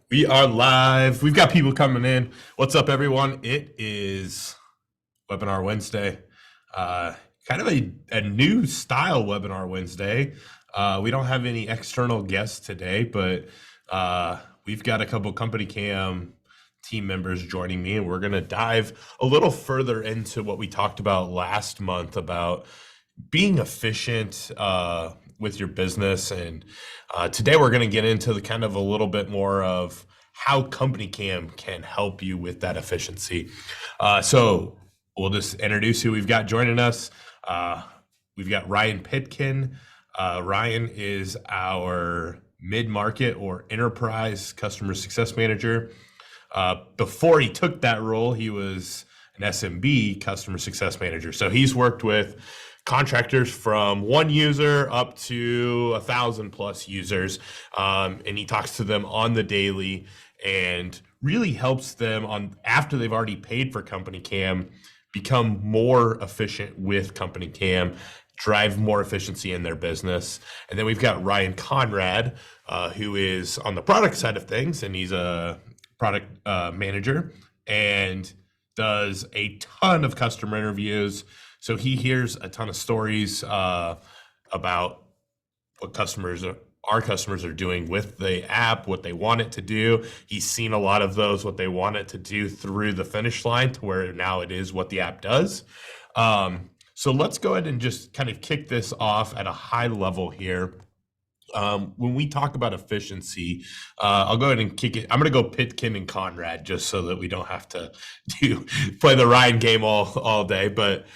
We are live. We've got people coming in. What's up, everyone? It is Webinar Wednesday. Kind of a new style Webinar Wednesday. We don't have any external guests today, but we've got a couple CompanyCam team members joining me, and we're going to dive a little further into what we talked about last month about being efficient with your business. And today we're going to get into the kind of a little bit more of how CompanyCam can help you with that efficiency. So we'll just introduce who we've got joining us. We've got Ryan Pitkin. Ryan is our mid-market or enterprise customer success manager. Before he took that role, he was an SMB customer success manager. So he's worked with contractors from 1 user up to 1,000 plus users. And he talks to them on the daily and really helps them on after they've already paid for CompanyCam, become more efficient with CompanyCam, drive more efficiency in their business. And then we've got Ryan Conrad, who is on the product side of things, and he's a product manager and does a ton of customer interviews. So he hears a ton of stories about what our customers are doing with the app, what they want it to do. He's seen a lot of those, what they want it to do through the finish line to where now it is what the app does. So let's go ahead and just kind of kick this off at a high level here. When we talk about efficiency, I'll go ahead and kick it. I'm going to go Pitkin and Conrad just so that we don't have to play the Ryan game all day. But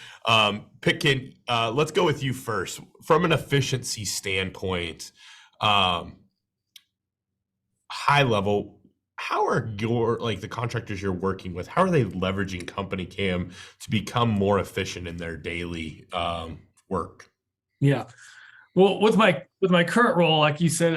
Pitkin, let's go with you first. From an efficiency standpoint, high level, how are the contractors you're working with, how are they leveraging CompanyCam to become more efficient in their daily work? Yeah. Well, with my current role, like you said,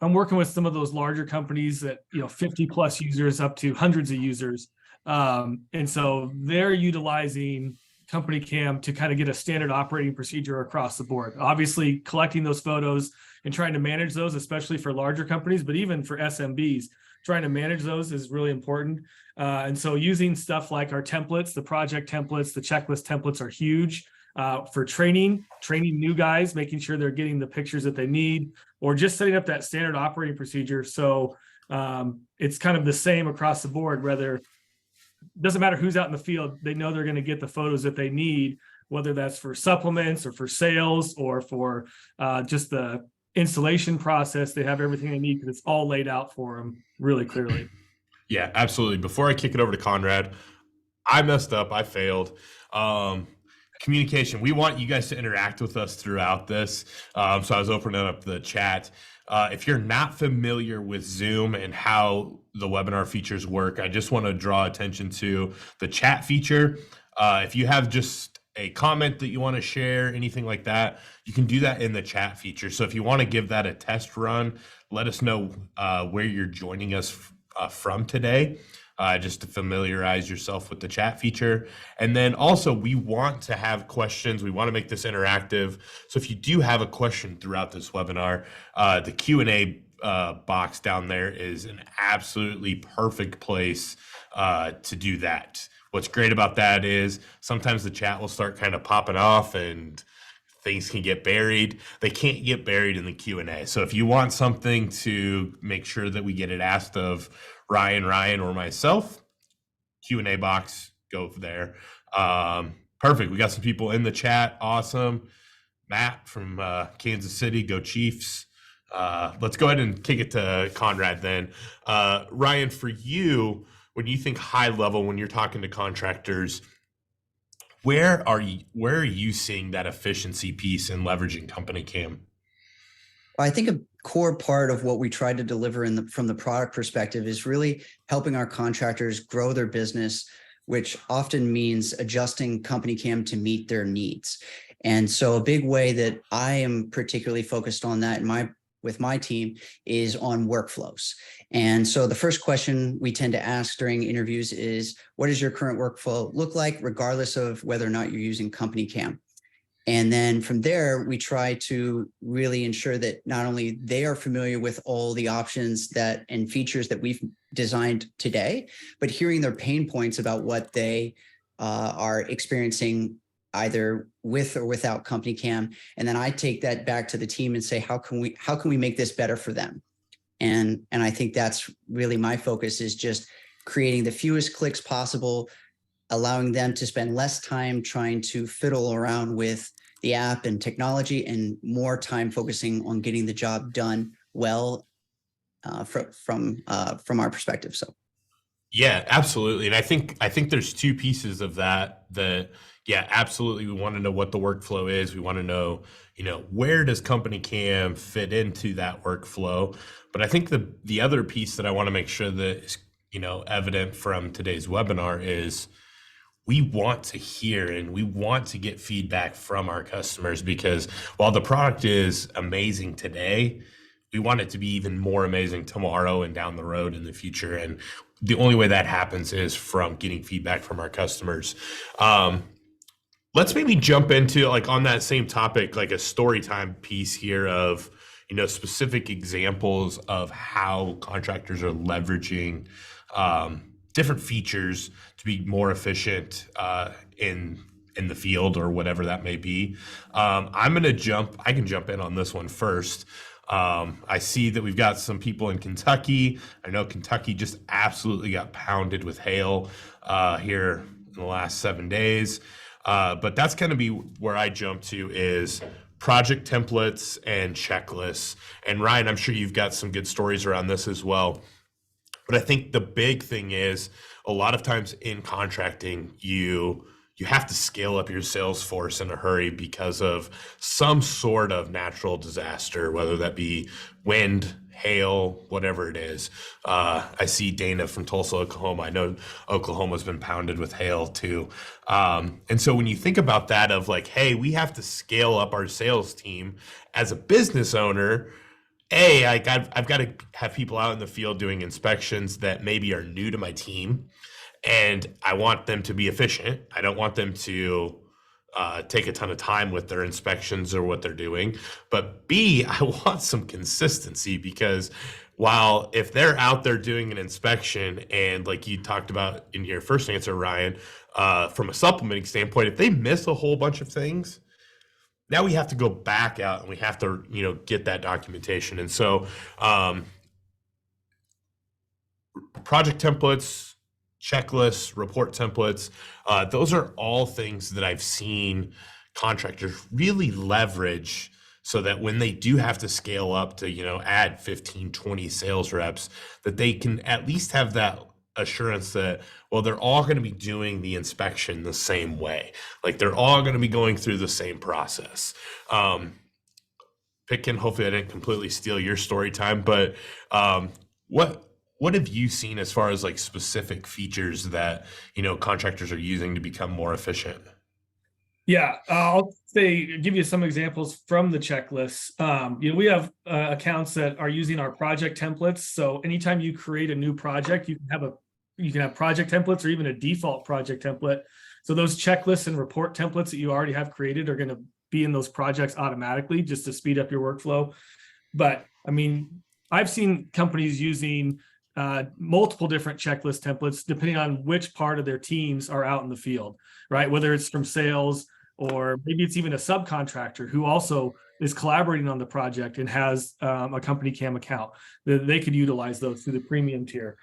I'm working with some of those larger companies that, 50 plus users up to hundreds of users. And so they're utilizing CompanyCam to kind of get a standard operating procedure across the board. Obviously, collecting those photos and trying to manage those, especially for larger companies, but even for SMBs, trying to manage those is really important. And so using stuff like our templates, the project templates, the checklist templates are huge. For training new guys, making sure they're getting the pictures that they need, or just setting up that standard operating procedure. So it's kind of the same across the board, doesn't matter who's out in the field, they know they're going to get the photos that they need, whether that's for supplements or for sales or for just the installation process. They have everything they need because it's all laid out for them really clearly. Yeah, absolutely. Before I kick it over to Conrad, I messed up. I failed. Communication. We want you guys to interact with us throughout this. So I was opening up the chat. If you're not familiar with Zoom and how the webinar features work, I just want to draw attention to the chat feature. If you have just a comment that you want to share, anything like that, you can do that in the chat feature. So if you want to give that a test run, let us know where you're joining us from today. Just to familiarize yourself with the chat feature. And then also we want to have questions. We want to make this interactive. So if you do have a question throughout this webinar, the Q&A box down there is an absolutely perfect place to do that. What's great about that is sometimes the chat will start kind of popping off and things can get buried. They can't get buried in the Q&A. So if you want something to make sure that we get it asked of Ryan, or myself, Q&A box, go there. Perfect. We got some people in the chat. Awesome. Matt from Kansas City, go Chiefs. Let's go ahead and kick it to Conrad then. Ryan, for you, when you think high level, when you're talking to contractors, where are you seeing that efficiency piece in leveraging CompanyCam? I think a core part of what we try to deliver from the product perspective is really helping our contractors grow their business, which often means adjusting CompanyCam to meet their needs. And so a big way that I am particularly focused on that with my team is on workflows. And so the first question we tend to ask during interviews is, what does your current workflow look like, regardless of whether or not you're using CompanyCam? And then from there, we try to really ensure that not only they are familiar with all the options that and features that we've designed today, but hearing their pain points about what they are experiencing either with or without CompanyCam. And then I take that back to the team and say, how can we make this better for them? And I think that's really my focus, is just creating the fewest clicks possible, allowing them to spend less time trying to fiddle around with the app and technology, and more time focusing on getting the job done well from our perspective. So. Yeah, absolutely. And I think there's two pieces of that yeah, absolutely. We want to know what the workflow is. We want to know, where does CompanyCam fit into that workflow? But I think the other piece that I want to make sure that is, evident from today's webinar is we want to hear and we want to get feedback from our customers, because while the product is amazing today, we want it to be even more amazing tomorrow and down the road in the future. And the only way that happens is from getting feedback from our customers. Let's maybe jump into, like, on that same topic, like a story time piece here of, specific examples of how contractors are leveraging different features to be more efficient in the field or whatever that may be. I can jump in on this one first. I see that we've got some people in Kentucky. I know Kentucky just absolutely got pounded with hail here in the last 7 days. But that's going to be where I jump to, is project templates and checklists. And Ryan, I'm sure you've got some good stories around this as well. But I think the big thing is, a lot of times in contracting, you have to scale up your sales force in a hurry because of some sort of natural disaster, whether that be wind, hail, whatever it is. I see Dana from Tulsa, Oklahoma. I know Oklahoma's been pounded with hail too. And so when you think about that, of like, hey, we have to scale up our sales team as a business owner. I've got to have people out in the field doing inspections that maybe are new to my team, and I want them to be efficient. I don't want them to take a ton of time with their inspections or what they're doing. But B, I want some consistency, because while if they're out there doing an inspection, and like you talked about in your first answer, Ryan, from a supplementing standpoint, if they miss a whole bunch of things, now we have to go back out and we have to, get that documentation. And so project templates, checklists, report templates, those are all things that I've seen contractors really leverage, so that when they do have to scale up to, add 15, 20 sales reps, that they can at least have that assurance that, well, they're all going to be doing the inspection the same way. Like, they're all going to be going through the same process. Pitkin, hopefully I didn't completely steal your story time, but what have you seen as far as like specific features that, contractors are using to become more efficient? Yeah, I'll give you some examples from the checklists. We have accounts that are using our project templates. So anytime you create a new project, you can have project templates or even a default project template. So those checklists and report templates that you already have created are going to be in those projects automatically, just to speed up your workflow. But I mean, I've seen companies using multiple different checklist templates depending on which part of their teams are out in the field, right? Whether it's from sales, or maybe it's even a subcontractor who also is collaborating on the project and has a CompanyCam account. They could utilize those through the premium tier.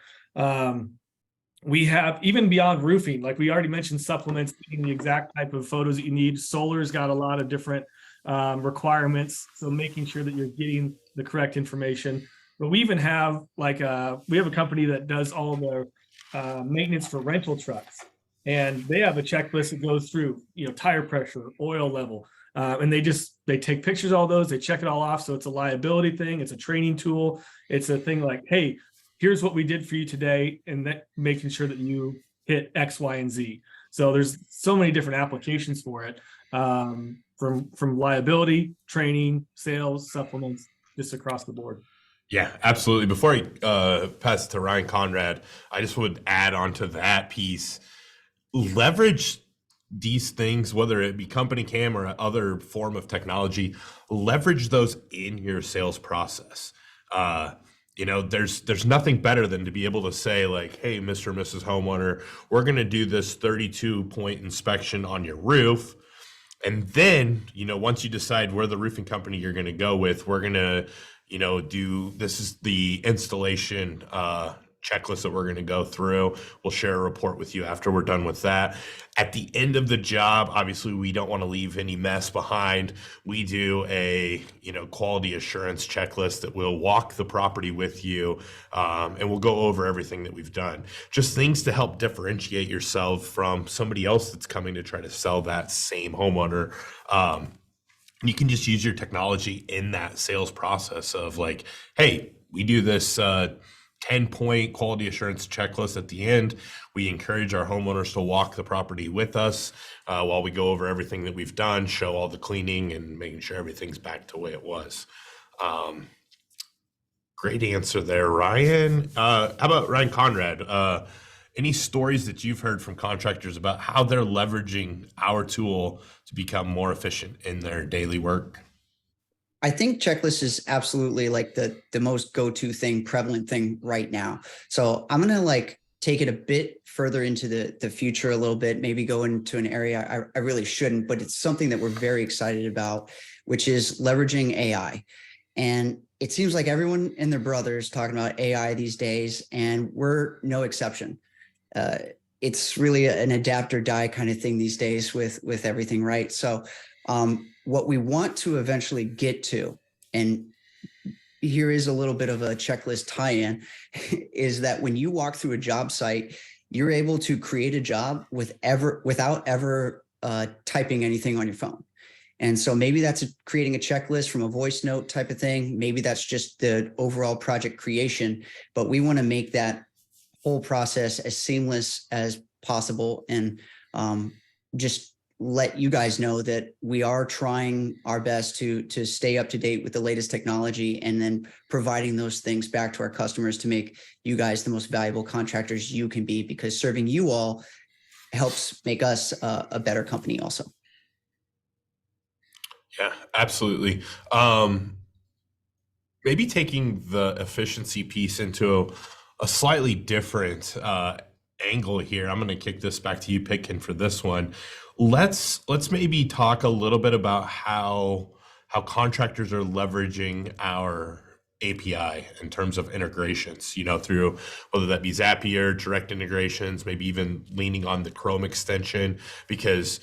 We have, even beyond roofing, like we already mentioned, supplements, getting the exact type of photos that you need. Solar's got a lot of different requirements, so making sure that you're getting the correct information. But we even have we have a company that does all the maintenance for rental trucks, and they have a checklist that goes through, tire pressure, oil level, and they take pictures of all those, they check it all off. So it's a liability thing, it's a training tool, it's a thing like, hey, here's what we did for you today, and that making sure that you hit X, Y, and Z. So there's so many different applications for it, from liability, training, sales, supplements, just across the board. Yeah, absolutely. Before I pass it to Ryan Conrad, I just would add on to that piece, leverage these things, whether it be CompanyCam or other form of technology, leverage those in your sales process. There's nothing better than to be able to say like, hey, Mr. and Mrs. Homeowner, we're going to do this 32-point inspection on your roof. And then, once you decide where the roofing company you're going to go with, we're going to, this is the installation checklist that we're going to go through. We'll share a report with you after we're done with that. At the end of the job, obviously, we don't want to leave any mess behind. We do a, quality assurance checklist that will walk the property with you, and we'll go over everything that we've done. Just things to help differentiate yourself from somebody else that's coming to try to sell that same homeowner. You can just use your technology in that sales process of like, hey, we do this 10-point quality assurance checklist at the end. We encourage our homeowners to walk the property with us while we go over everything that we've done, show all the cleaning and making sure everything's back to the way it was. Great answer there, Ryan. How about Ryan Conrad? Any stories that you've heard from contractors about how they're leveraging our tool to become more efficient in their daily work? I think checklist is absolutely like the most go-to thing, prevalent thing right now. So I'm going to take it a bit further into the future a little bit, maybe go into an area I really shouldn't, but it's something that we're very excited about, which is leveraging AI. And it seems like everyone and their brothers talking about AI these days, and we're no exception. It's really an adapt or die kind of thing these days with everything, right? So what we want to eventually get to, and here is a little bit of a checklist tie-in, is that when you walk through a job site, you're able to create a job without ever typing anything on your phone. And so maybe that's creating a checklist from a voice note type of thing. Maybe that's just the overall project creation, but we want to make that whole process as seamless as possible, and just let you guys know that we are trying our best to stay up to date with the latest technology, and then providing those things back to our customers to make you guys the most valuable contractors you can be, because serving you all helps make us a better company also. Yeah, absolutely. Maybe taking the efficiency piece into a slightly different angle here. I'm going to kick this back to you, Pitkin, for this one. Let's maybe talk a little bit about how contractors are leveraging our API in terms of integrations, through whether that be Zapier, direct integrations, maybe even leaning on the Chrome extension, because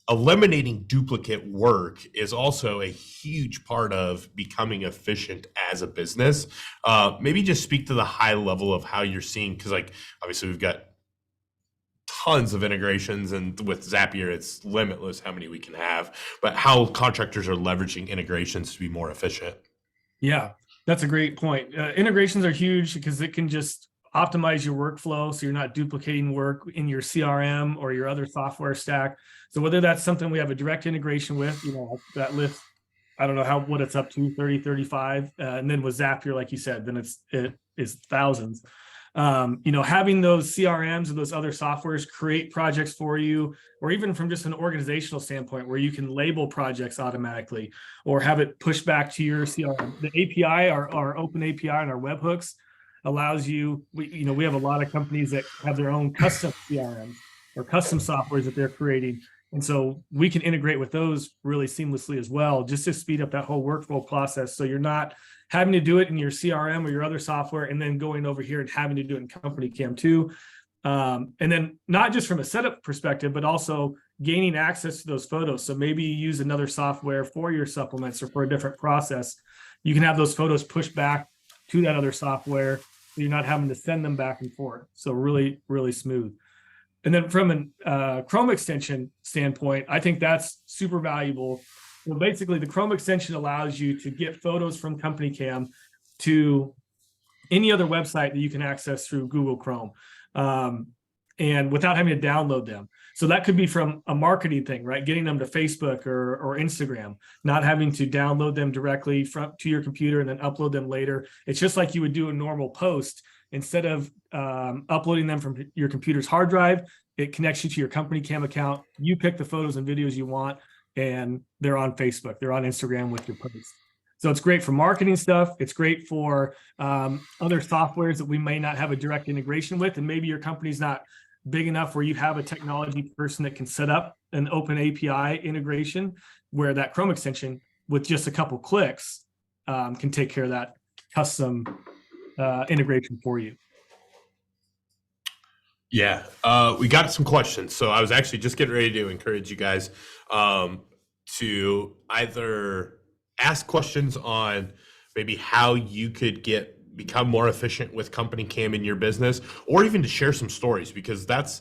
eliminating duplicate work is also a huge part of becoming efficient as a business. Maybe just speak to the high level of how you're seeing, because obviously we've got tons of integrations, and with Zapier, it's limitless how many we can have, but how contractors are leveraging integrations to be more efficient. Yeah, that's a great point. Integrations are huge because it can just optimize your workflow, so you're not duplicating work in your CRM or your other software stack. So whether that's something we have a direct integration with, that lists, I don't know what it's up to, 30, 35. And then with Zapier, like you said, then it is thousands. Having those CRMs or those other softwares create projects for you, or even from just an organizational standpoint where you can label projects automatically or have it push back to your CRM. The API, our open API and our webhooks allows you, we have a lot of companies that have their own custom CRMs or custom softwares that they're creating. And so we can integrate with those really seamlessly as well, just to speed up that whole workflow process. So you're not having to do it in your CRM or your other software and then going over here and having to do it in CompanyCam too. And then not just from a setup perspective, but also gaining access to those photos. So maybe you use another software for your supplements or for a different process. You can have those photos pushed back to that other software, so you're not having to send them back and forth. So really, really smooth. And then from a Chrome extension standpoint, I think that's super valuable. Well, basically, the Chrome extension allows you to get photos from CompanyCam to any other website that you can access through Google Chrome, and without having to download them. So that could be from a marketing thing, right? Getting them to Facebook or Instagram, not having to download them directly to your computer and then upload them later. It's just like you would do a normal post. Instead of uploading them from your computer's hard drive, it connects you to your CompanyCam account. You pick the photos and videos you want, and they're on Facebook, they're on Instagram with your posts. So it's great for marketing stuff. It's great for other softwares that we may not have a direct integration with. And maybe your company's not big enough where you have a technology person that can set up an open API integration where that Chrome extension with just a couple clicks can take care of that custom integration for you. Yeah, we got some questions. So I was actually just getting ready to encourage you guys to either ask questions on maybe how you could become more efficient with CompanyCam in your business, or even to share some stories, because that's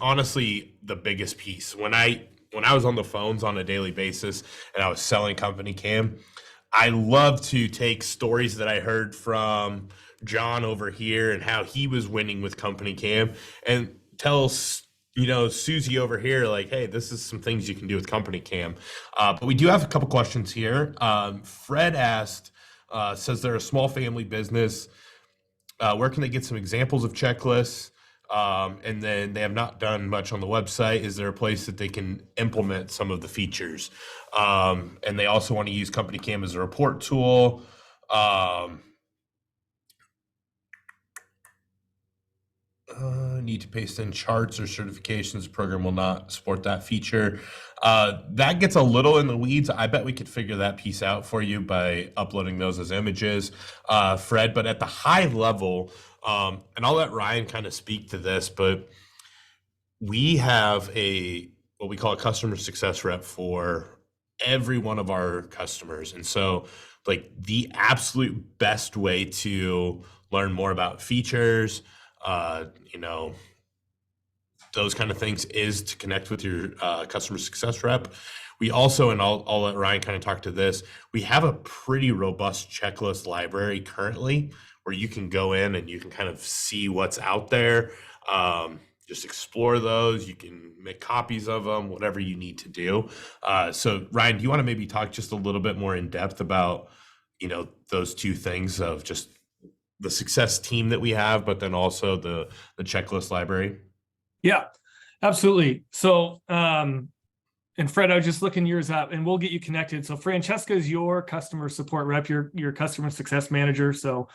honestly the biggest piece. When I was on the phones on a daily basis and I was selling CompanyCam, I love to take stories that I heard from John over here and how he was winning with CompanyCam and tell Susie over here, like, hey, this is some things you can do with CompanyCam. But we do have a couple questions here. Fred asked, says they're a small family business. Where can they get some examples of checklists? And then they have not done much on the website. Is there a place that they can implement some of the features? And they also want to use CompanyCam as a report tool. Need to paste in charts or certifications. The program will not support that feature. That gets a little in the weeds. I bet we could figure that piece out for you by uploading those as images, Fred. But at the high level, and I'll let Ryan kind of speak to this, but we have what we call a customer success rep for every one of our customers. And so like the absolute best way to learn more about features, those kind of things is to connect with your customer success rep. We also, and I'll let Ryan kind of talk to this, we have a pretty robust checklist library currently where you can go in and you can kind of see what's out there. Just explore those. You can make copies of them, whatever you need to do. So Ryan, do you want to maybe talk just a little bit more in depth about, those two things of just the success team that we have, but then also the checklist library? Yeah, absolutely. So, and Fred, I was just looking yours up and we'll get you connected. So Francesca is your customer support rep, your customer success manager. So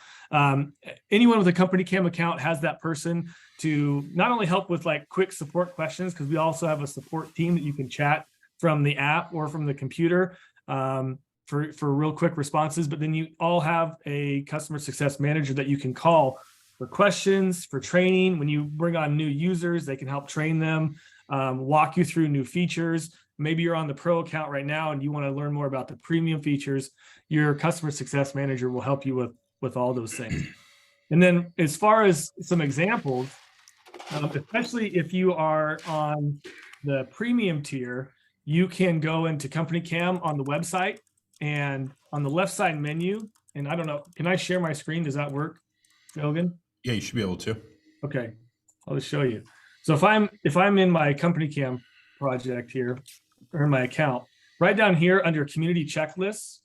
anyone with a CompanyCam account has that person to not only help with like quick support questions, because we also have a support team that you can chat from the app or from the computer for real quick responses. But then you all have a customer success manager that you can call for questions, for training. When you bring on new users, they can help train them, walk you through new features. Maybe you're on the pro account right now and you want to learn more about the premium features. Your customer success manager will help you with all those things. And then as far as some examples, especially if you are on the premium tier, you can go into CompanyCam on the website and on the left side menu. And I don't know, can I share my screen? Does that work, Logan? Yeah, you should be able to. Okay, I'll just show you. So if I'm in my CompanyCam project here, or my account, right down here under community checklists,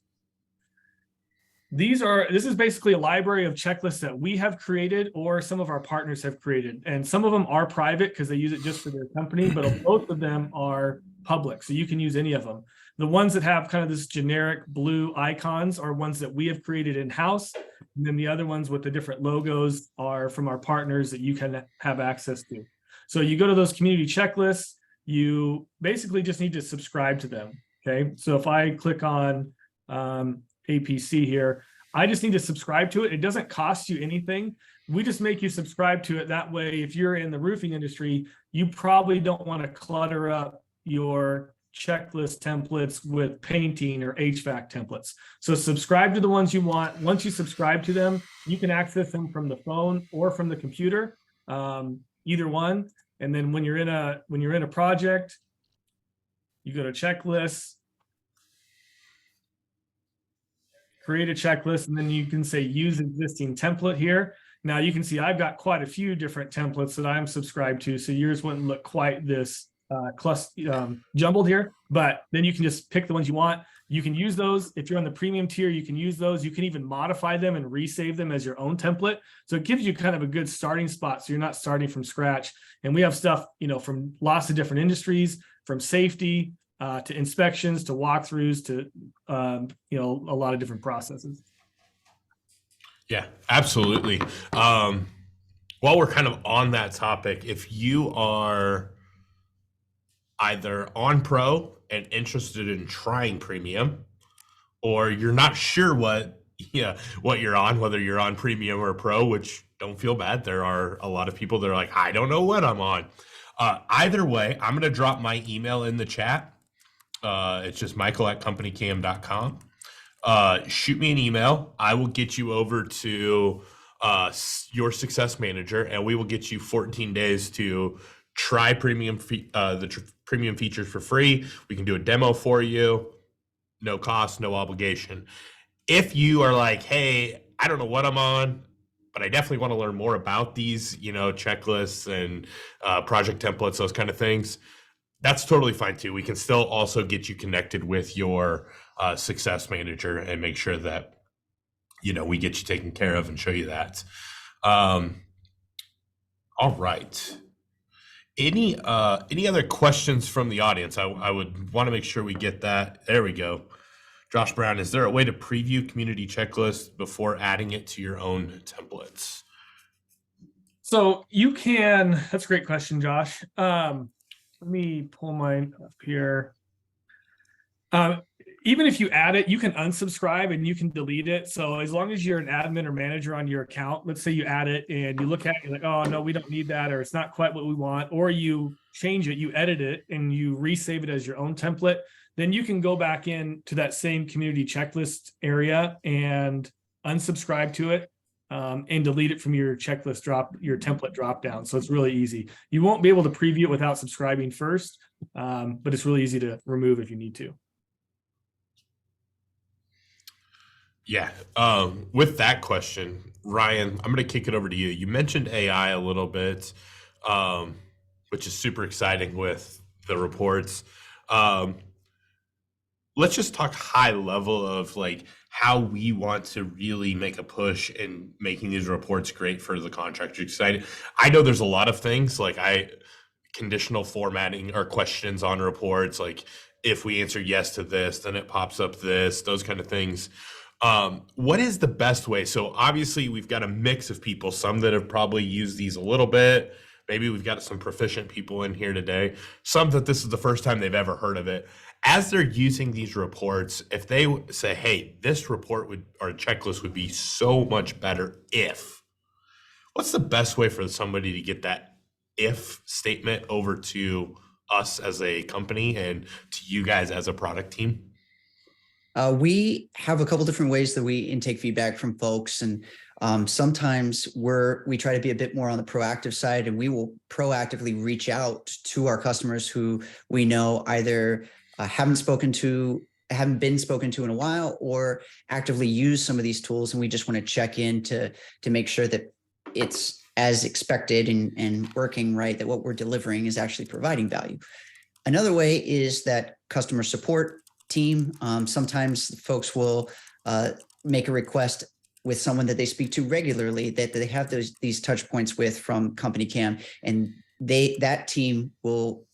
this is basically a library of checklists that we have created or some of our partners have created. And some of them are private because they use it just for their company, but both of them are public. So you can use any of them. The ones that have kind of this generic blue icons are ones that we have created in-house. And then the other ones with the different logos are from our partners that you can have access to. So you go to those community checklists, you basically just need to subscribe to them. Okay. So if I click on APC here, I just need to subscribe to it. It doesn't cost you anything. We just make you subscribe to it. That way, if you're in the roofing industry, you probably don't want to clutter up your checklist templates with painting or HVAC templates. So subscribe to the ones you want. Once you subscribe to them, you can access them from the phone or from the computer, either one. And then when you're in a project, you go to checklists, create a checklist, and then you can say use existing template here. Now you can see I've got quite a few different templates that I'm subscribed to, so yours wouldn't look quite this jumbled here, but then you can just pick the ones you want. You can use those. If you're on the premium tier, you can use those. You can even modify them and resave them as your own template. So it gives you kind of a good starting spot. So you're not starting from scratch. And we have stuff, from lots of different industries, from safety to inspections, to walkthroughs, to, a lot of different processes. Yeah, absolutely. While we're kind of on that topic, if you are either on Pro and interested in trying Premium, or you're not sure what you're on, whether you're on Premium or Pro, which don't feel bad. There are a lot of people that are like, I don't know what I'm on. Either way, I'm going to drop my email in the chat. It's just michael@companycam.com. Shoot me an email. I will get you over to your success manager, and we will get you 14 days to try premium premium features for free. We can do a demo for you, no cost, no obligation. If you are like, hey, I don't know what I'm on, but I definitely want to learn more about these, checklists and project templates, those kind of things, that's totally fine too. We can still also get you connected with your success manager and make sure that, we get you taken care of and show you that. All right. Any other questions from the audience? I would want to make sure we get that. There we go. Josh Brown, is there a way to preview community checklists before adding it to your own templates? So you can, that's a great question, Josh. Let me pull mine up here. Even if you add it, you can unsubscribe and you can delete it. So as long as you're an admin or manager on your account, let's say you add it and you look at it, you're like, oh no, we don't need that, or it's not quite what we want, or you change it, you edit it and you resave it as your own template, then you can go back in to that same community checklist area and unsubscribe to it and delete it from your your template drop down. So it's really easy. You won't be able to preview it without subscribing first, but it's really easy to remove if you need to. Yeah. With that question, Ryan, I'm going to kick it over to you. You mentioned AI a little bit, which is super exciting with the reports. Let's just talk high level of like how we want to really make a push in making these reports great for the contractors. I know there's a lot of things like conditional formatting or questions on reports. Like if we answer yes to this, then it pops up this, those kind of things. What is the best way? So obviously we've got a mix of people, some that have probably used these a little bit. Maybe we've got some proficient people in here today, some that this is the first time they've ever heard of it. As they're using these reports, if they say, hey, this report or checklist would be so much better if, what's the best way for somebody to get that if statement over to us as a company and to you guys as a product team? We have a couple different ways that we intake feedback from folks, and sometimes we try to be a bit more on the proactive side, and we will proactively reach out to our customers who we know either haven't been spoken to in a while, or actively use some of these tools, and we just want to check in to make sure that it's as expected and working right, that what we're delivering is actually providing value. Another way is that customer support team. Sometimes folks will make a request with someone that they speak to regularly, that they have these touch points with from CompanyCam, and that team will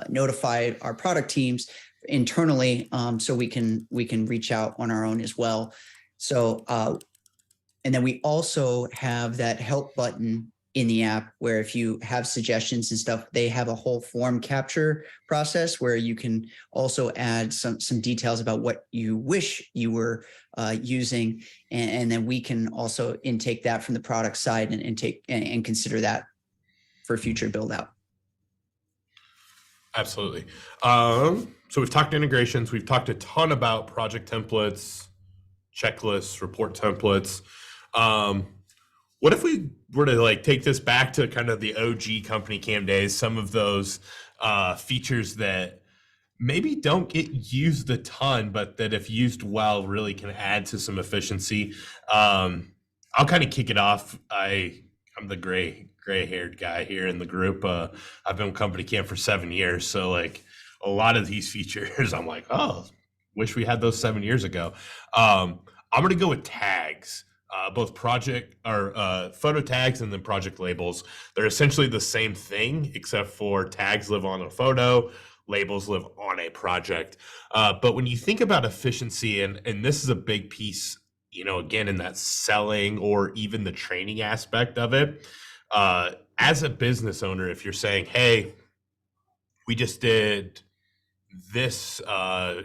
notify our product teams internally, so we can reach out on our own as well. So and then we also have that help button in the app, where if you have suggestions and stuff, they have a whole form capture process where you can also add some details about what you wish you were using, and then we can also intake that from the product side and consider that for future build out. Absolutely. So we've talked integrations. We've talked a ton about project templates, checklists, report templates. What if we were to like take this back to kind of the OG CompanyCam days, some of those features that maybe don't get used a ton, but that if used well, really can add to some efficiency. I'll kind of kick it off. I'm the gray-haired guy here in the group. I've been with CompanyCam for 7 years, so like a lot of these features, I'm like, oh, wish we had those 7 years ago. I'm going to go with tags. Both project or photo tags and then project labels. They're essentially the same thing, except for tags live on a photo, labels live on a project. But when you think about efficiency, and this is a big piece, again, in that selling or even the training aspect of it, as a business owner, if you're saying, hey, we just did this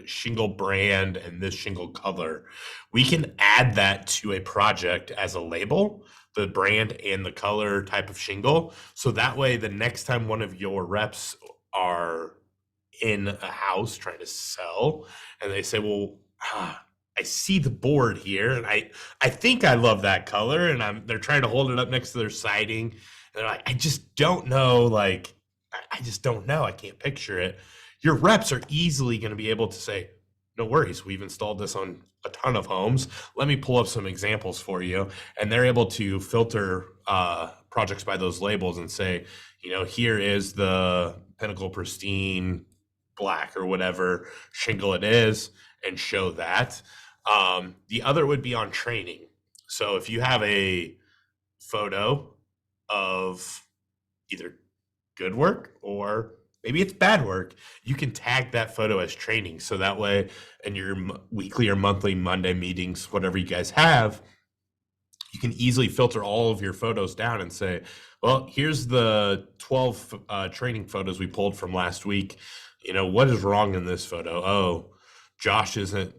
shingle brand and this shingle color, we can add that to a project as a label, the brand and the color type of shingle. So that way, the next time one of your reps are in a house trying to sell and they say, well, I see the board here and I think I love that color, and they're trying to hold it up next to their siding. And they're like, I just don't know. Like, I just don't know. I can't picture it. Your reps are easily going to be able to say, no worries, we've installed this on a ton of homes. Let me pull up some examples for you. And they're able to filter projects by those labels and say, here is the Pinnacle Pristine Black or whatever shingle it is, and show that. The other would be on training. So if you have a photo of either good work or maybe it's bad work, you can tag that photo as training. So that way, in your weekly or monthly Monday meetings, whatever you guys have, you can easily filter all of your photos down and say, well, here's the 12 training photos we pulled from last week. What is wrong in this photo? Oh, Josh isn't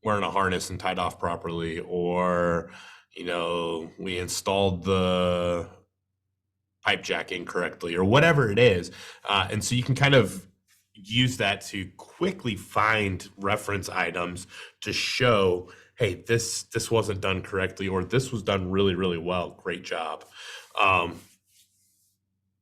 wearing a harness and tied off properly, or, we installed the pipe jack incorrectly, or whatever it is. And so you can kind of use that to quickly find reference items to show, hey, this wasn't done correctly, or this was done really, really well. Great job.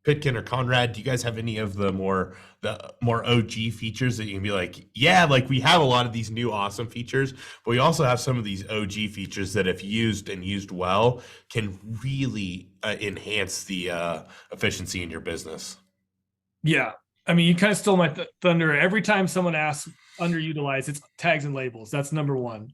Pitkin or Conrad, do you guys have any of the more OG features that you can be like, yeah, like we have a lot of these new awesome features, but we also have some of these OG features that, if used and used well, can really enhance the efficiency in your business? Yeah. I mean, you kind of stole my thunder. Every time someone asks underutilized, it's tags and labels. That's number one.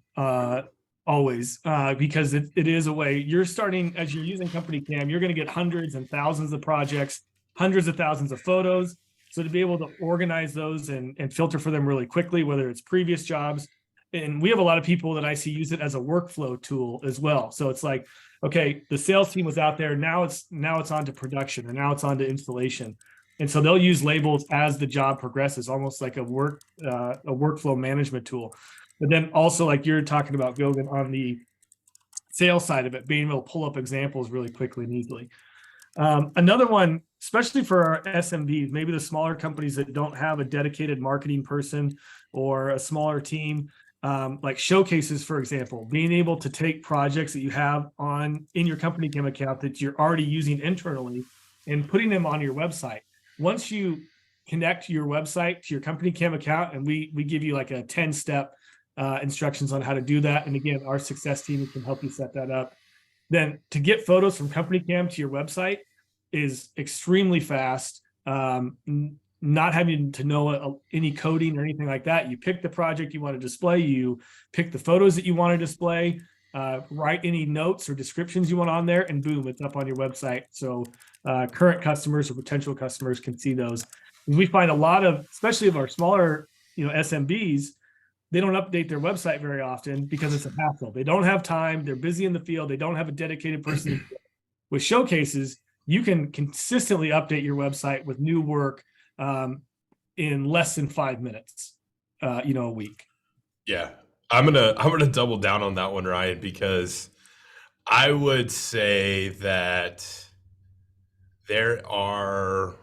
Always, because it is a way you're starting as you're using CompanyCam, you're going to get hundreds and thousands of projects, hundreds of thousands of photos. So to be able to organize those and filter for them really quickly, whether it's previous jobs, and we have a lot of people that I see use it as a workflow tool as well. So it's like, okay, the sales team was out there, now it's on to production, or now it's on to installation. And so they'll use labels as the job progresses, almost like a workflow management tool. But then also, like you're talking about, Gilgan, on the sales side of it, being able to pull up examples really quickly and easily. Another one, especially for our SMBs, maybe the smaller companies that don't have a dedicated marketing person or a smaller team, like showcases, for example, being able to take projects that you have in your CompanyCam account that you're already using internally and putting them on your website. Once you connect your website to your CompanyCam account, and we give you like a 10-step instructions on how to do that. And again, our success team can help you set that up. Then to get photos from CompanyCam to your website is extremely fast. Not having to know any coding or anything like that. You pick the project you want to display, you pick the photos that you want to display, write any notes or descriptions you want on there, and boom, it's up on your website. So current customers or potential customers can see those. And we find a lot of, especially of our smaller, SMBs, they don't update their website very often because it's a hassle. They don't have time. They're busy in the field. They don't have a dedicated person. With showcases, you can consistently update your website with new work in less than 5 minutes, a week. Yeah, I'm gonna double down on that one, Ryan, because I would say that there are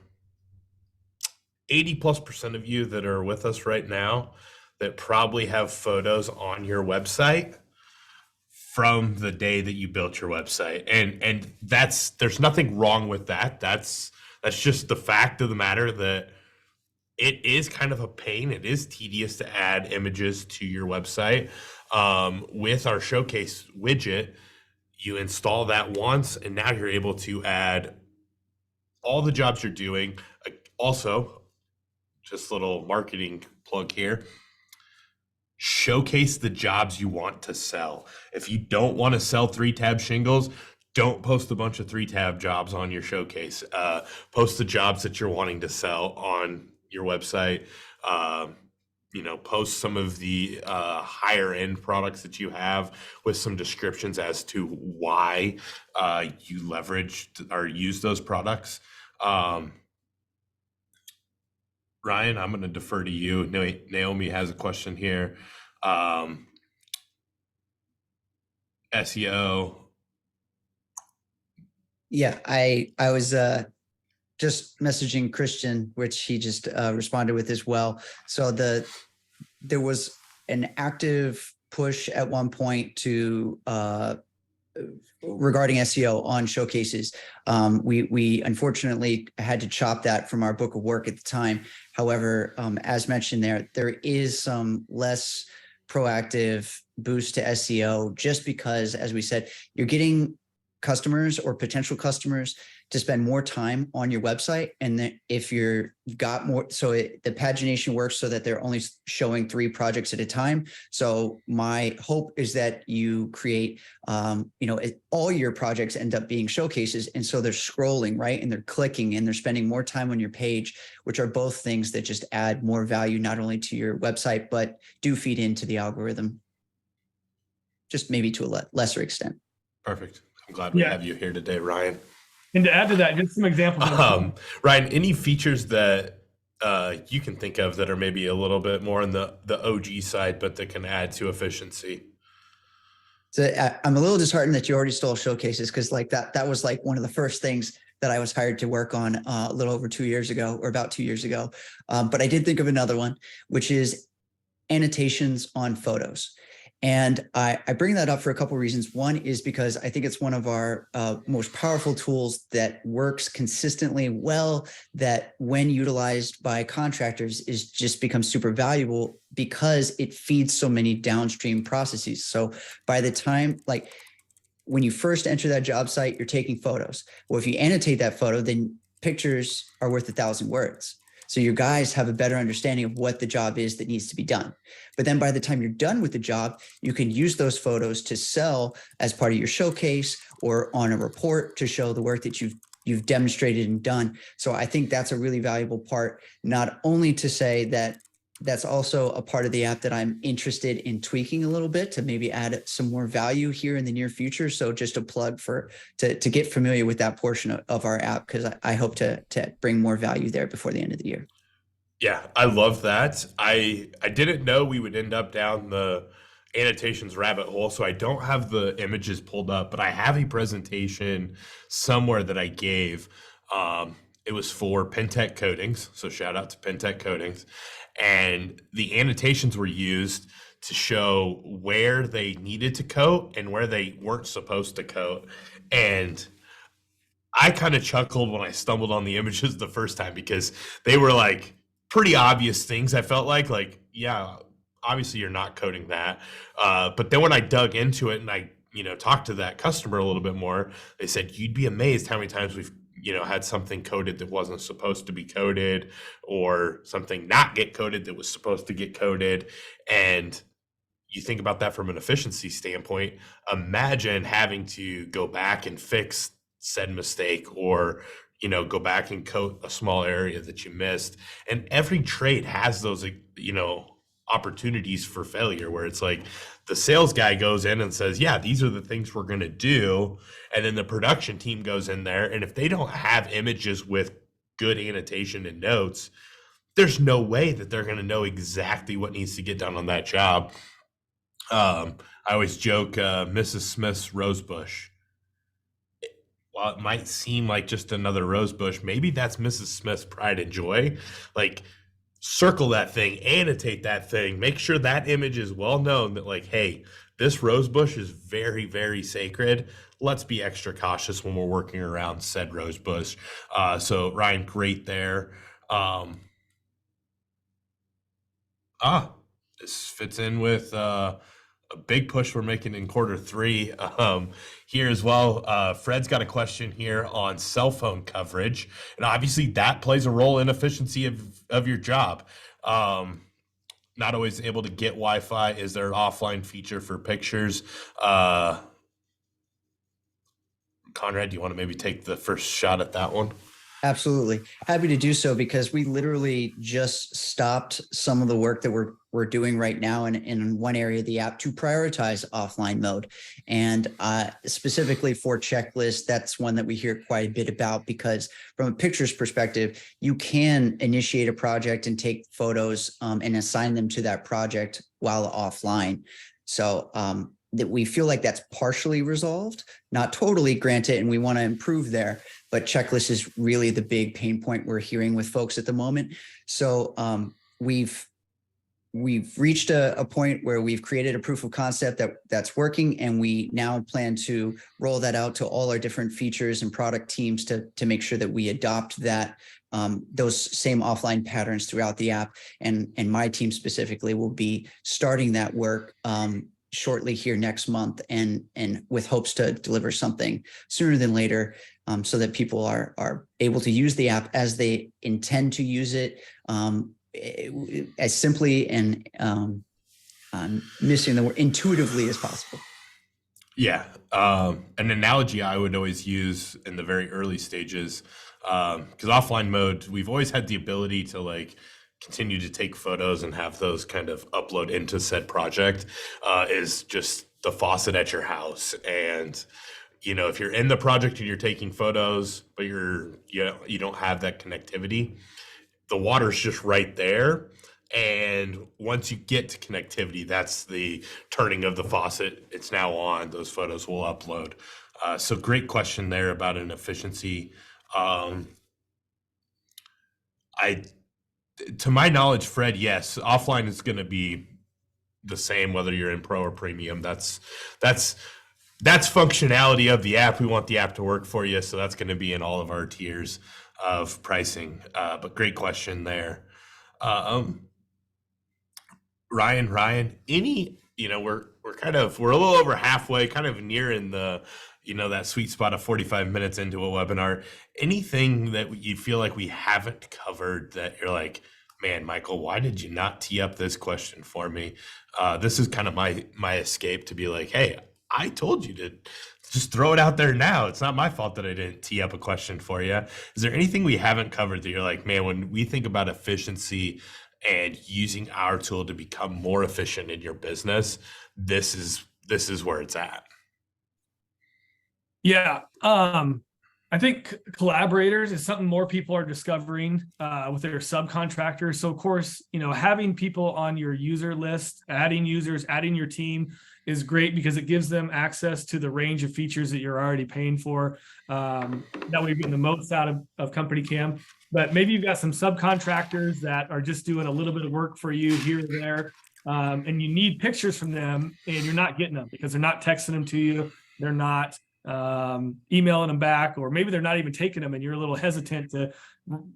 80+% of you that are with us right now that probably have photos on your website from the day that you built your website. And there's nothing wrong with that. That's just the fact of the matter, that it is kind of a pain. It is tedious to add images to your website. With our showcase widget, you install that once, and now you're able to add all the jobs you're doing. Also, just a little marketing plug here, showcase the jobs you want to sell. If you don't want to sell 3-tab shingles, don't post a bunch of 3-tab jobs on your showcase. Post the jobs that you're wanting to sell on your website. Post some of the higher end products that you have with some descriptions as to why you leverage or use those products. Ryan, I'm going to defer to you. Naomi has a question here. SEO. Yeah, I was just messaging Christian, which he just responded with as well. So there was an active push at one point to regarding SEO on showcases. We unfortunately had to chop that from our book of work at the time. However, as mentioned there is some less proactive boost to SEO just because, as we said, you're getting customers or potential customers to spend more time on your website. And then if you've got more, the pagination works so that they're only showing 3 projects at a time. So my hope is that you create, all your projects end up being showcases. And so they're scrolling, right? And they're clicking and they're spending more time on your page, which are both things that just add more value, not only to your website, but do feed into the algorithm, just maybe to a lesser extent. Perfect. I'm glad we have you here today, Ryan. And to add to that, just some examples. Ryan, any features that you can think of that are maybe a little bit more on the OG side, but that can add to efficiency? So I'm a little disheartened that you already stole showcases, because like that was like one of the first things that I was hired to work on a little over 2 years ago, or about 2 years ago. But I did think of another one, which is annotations on photos. And I bring that up for a couple of reasons. One is because I think it's one of our most powerful tools that works consistently well, that when utilized by contractors is just becomes super valuable because it feeds so many downstream processes. So by the time, like when you first enter that job site, you're taking photos. Well, if you annotate that photo, then pictures are worth 1,000 words. So your guys have a better understanding of what the job is that needs to be done. But then by the time you're done with the job, you can use those photos to sell as part of your showcase or on a report to show the work that you've demonstrated and done. So I think that's a really valuable part, not only to say that that's also a part of the app that I'm interested in tweaking a little bit to maybe add some more value here in the near future. So just a plug to get familiar with that portion of our app, because I hope to bring more value there before the end of the year. Yeah, I love that. I didn't know we would end up down the annotations rabbit hole, so I don't have the images pulled up, but I have a presentation somewhere that I gave. It was for Pentech Coatings, so shout out to Pentech Coatings. And the annotations were used to show where they needed to coat and where they weren't supposed to coat. And I kind of chuckled when I stumbled on the images the first time, because they were like pretty obvious things. I felt like, yeah, obviously you're not coating that. But then when I dug into it and I, talked to that customer a little bit more, they said, you'd be amazed how many times we've had something coded that wasn't supposed to be coded, or something not get coded that was supposed to get coded. And you think about that from an efficiency standpoint, imagine having to go back and fix said mistake, or, go back and coat a small area that you missed. And every trade has those, opportunities for failure, where it's like the sales guy goes in and says, yeah, these are the things we're going to do. And then the production team goes in there. And if they don't have images with good annotation and notes, there's no way that they're going to know exactly what needs to get done on that job. I always joke, Mrs. Smith's rose bush. While it might seem like just another rose bush, maybe that's Mrs. Smith's pride and joy. Like, circle that thing, annotate that thing, make sure that image is well known, that like, hey, this rose bush is very, very sacred. Let's be extra cautious when we're working around said rose bush. So Ryan, great there. This fits in with a big push we're making in Q3 here as well. Fred's got a question here on cell phone coverage, and obviously that plays a role in efficiency of your job. Not not always able to get Wi-Fi? Is there an offline feature for pictures? Conrad, do you want to maybe take the first shot at that one? Absolutely. Happy to do so, because we literally just stopped some of the work that we're doing right now in one area of the app to prioritize offline mode. And specifically for checklists, that's one that we hear quite a bit about, because from a pictures perspective, you can initiate a project and take photos and assign them to that project while offline. So that we feel like that's partially resolved, not totally, granted, and we want to improve there. But checklist is really the big pain point we're hearing with folks at the moment. So we've reached a point where we've created a proof of concept that's working, and we now plan to roll that out to all our different features and product teams to make sure that we adopt that those same offline patterns throughout the app. And my team specifically will be starting that work shortly here next month, and with hopes to deliver something sooner than later, so that people are able to use the app as they intend to use it, as simply and I'm missing the word, intuitively as possible. Yeah. An analogy I would always use in the very early stages, because offline mode, we've always had the ability to like continue to take photos and have those kind of upload into said project, is just the faucet at your house. And, you know, if you're in the project and you're taking photos, but you don't have that connectivity, the water's just right there. And once you get to connectivity, that's the turning of the faucet. It's now on. Those photos will upload. So great question there about an efficiency. To my knowledge, Fred, yes, offline is going to be the same whether you're in pro or premium. That's functionality of the app. We want the app to work for you, so that's going to be in all of our tiers of pricing. But great question there. Ryan, any, you know, we're a little over halfway, kind of nearing the, you know, that sweet spot of 45 minutes into a webinar. Anything that you feel like we haven't covered that you're like, man, Michael, why did you not tee up this question for me? This is kind of my escape to be like, hey, I told you to just throw it out there now. It's not my fault that I didn't tee up a question for you. Is there anything we haven't covered that you're like, man, when we think about efficiency and using our tool to become more efficient in your business, this is where it's at? Yeah. I think collaborators is something more people are discovering with their subcontractors. So of course, you know, having people on your user list, adding users, adding your team is great because it gives them access to the range of features that you're already paying for. That way you're getting the most out of CompanyCam. But maybe you've got some subcontractors that are just doing a little bit of work for you here or there, and you need pictures from them and you're not getting them because they're not texting them to you. They're not emailing them back, or maybe they're not even taking them and you're a little hesitant to,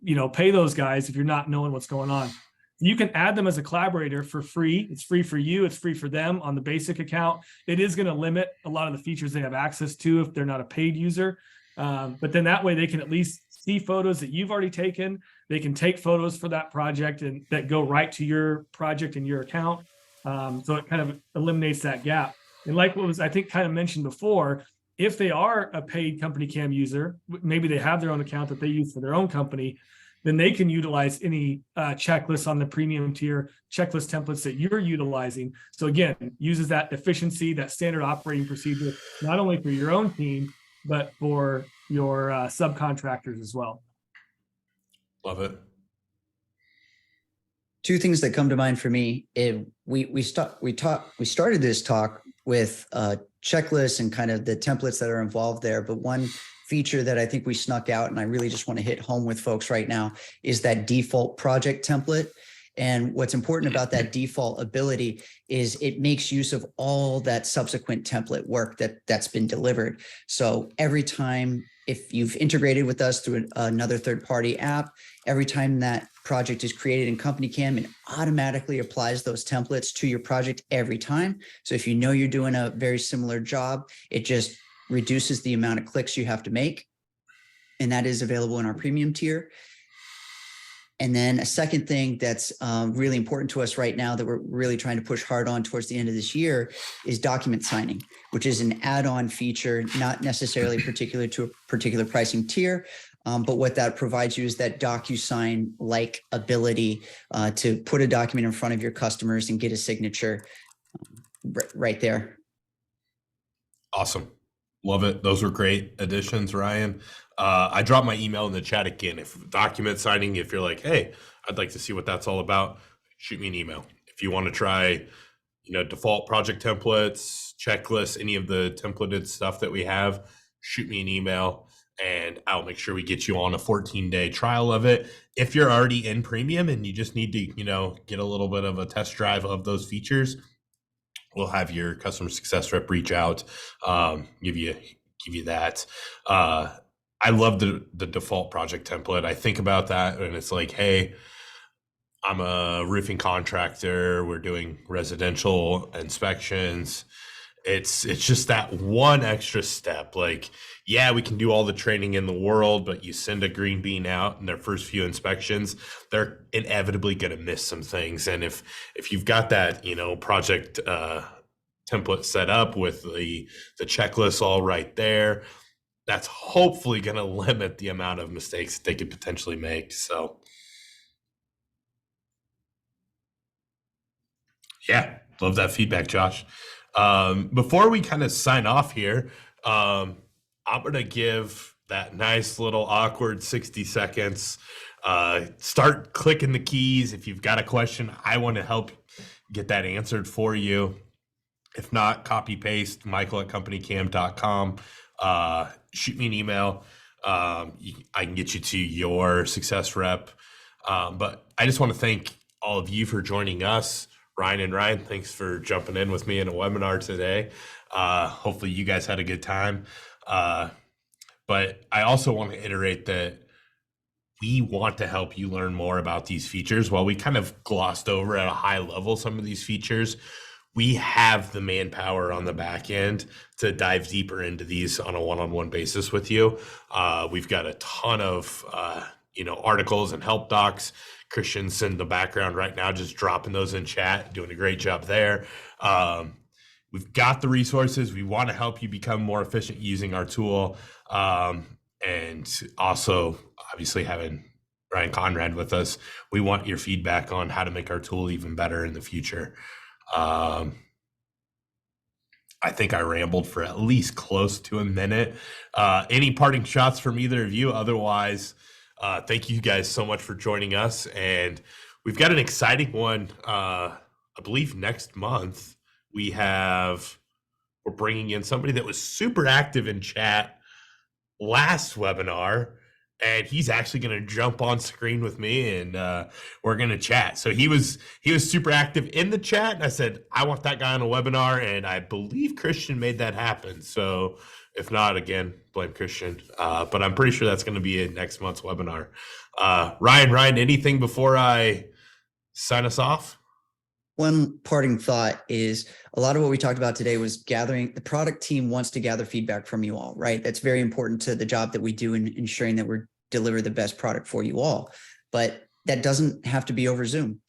you know, pay those guys if you're not knowing what's going on. You can add them as a collaborator for free. It's free for you. It's free for them on the basic account. It is going to limit a lot of the features they have access to if they're not a paid user. But then that way they can at least see photos that you've already taken. They can take photos for that project and that go right to your project and your account. So it kind of eliminates that gap. And like what was, I think, kind of mentioned before, if they are a paid CompanyCam user, maybe they have their own account that they use for their own company, then they can utilize any checklists on the premium tier, checklist templates that you're utilizing. So again, uses that efficiency, that standard operating procedure, not only for your own team, but for your subcontractors as well. Love it. Two things that come to mind for me. We started this talk with checklists and kind of the templates that are involved there. But one feature that I think we snuck out, and I really just want to hit home with folks right now, is that default project template. And what's important about that default ability is it makes use of all that subsequent template work that's been delivered. So every time, if you've integrated with us through another third-party app, every time that project is created in CompanyCam, it automatically applies those templates to your project every time. So if you know you're doing a very similar job, it just reduces the amount of clicks you have to make. And that is available in our premium tier. And then a second thing that's really important to us right now that we're really trying to push hard on towards the end of this year is document signing, which is an add-on feature, not necessarily particular to a particular pricing tier, but what that provides you is that DocuSign-like ability to put a document in front of your customers and get a signature right there. Awesome. Love it. Those were great additions, Ryan. I dropped my email in the chat again. If document signing, if you're like, hey, I'd like to see what that's all about, shoot me an email. If you want to try, default project templates, checklists, any of the templated stuff that we have, shoot me an email and I'll make sure we get you on a 14-day trial of it. If you're already in premium and you just need to, get a little bit of a test drive of those features, we'll have your customer success rep reach out, give you that. I love the default project template. I think about that and it's like, hey, I'm a roofing contractor. We're doing residential inspections. It's just that one extra step. Like, yeah, we can do all the training in the world, but you send a green bean out in their first few inspections, they're inevitably going to miss some things. And if you've got that, project template set up with the checklist all right there, that's hopefully going to limit the amount of mistakes that they could potentially make. So yeah, love that feedback, Josh. Before we kind of sign off here, I'm going to give that nice little awkward 60 seconds. Start clicking the keys. If you've got a question, I want to help get that answered for you. If not, copy paste michael@companycam.com. Shoot me an email. I can get you to your success rep. But I just want to thank all of you for joining us. Ryan and Ryan, thanks for jumping in with me in a webinar today. Hopefully you guys had a good time. But I also want to iterate that we want to help you learn more about these features. While we kind of glossed over at a high level some of these features, we have the manpower on the back end to dive deeper into these on a one-on-one basis with you. We've got a ton of articles and help docs. Christian's in the background right now, just dropping those in chat, doing a great job there. We've got the resources. We want to help you become more efficient using our tool. And also, obviously, having Ryan Conrad with us, we want your feedback on how to make our tool even better in the future. I think I rambled for at least close to a minute. Any parting shots from either of you? Otherwise, thank you guys so much for joining us. And we've got an exciting one, I believe next month. We're bringing in somebody that was super active in chat last webinar, and he's actually going to jump on screen with me and we're going to chat. So he was super active in the chat, and I said, I want that guy on a webinar, and I believe Christian made that happen. So if not, again, blame Christian. But I'm pretty sure that's going to be in next month's webinar. Ryan, anything before I sign us off? One parting thought is a lot of what we talked about today was gathering. The product team wants to gather feedback from you all, right? That's very important to the job that we do in ensuring that we're deliver the best product for you all. But that doesn't have to be over Zoom.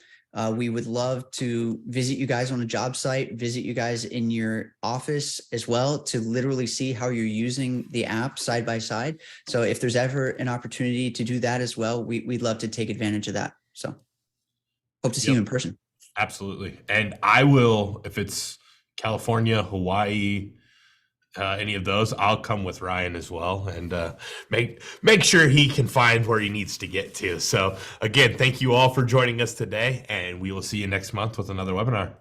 We would love to visit you guys on a job site, visit you guys in your office as well, to literally see how you're using the app side by side. So if there's ever an opportunity to do that as well, we'd love to take advantage of that. So hope to see you in person. Absolutely. And I will, if it's California, Hawaii, any of those, I'll come with Ryan as well and make sure he can find where he needs to get to. So again, thank you all for joining us today, and we will see you next month with another webinar.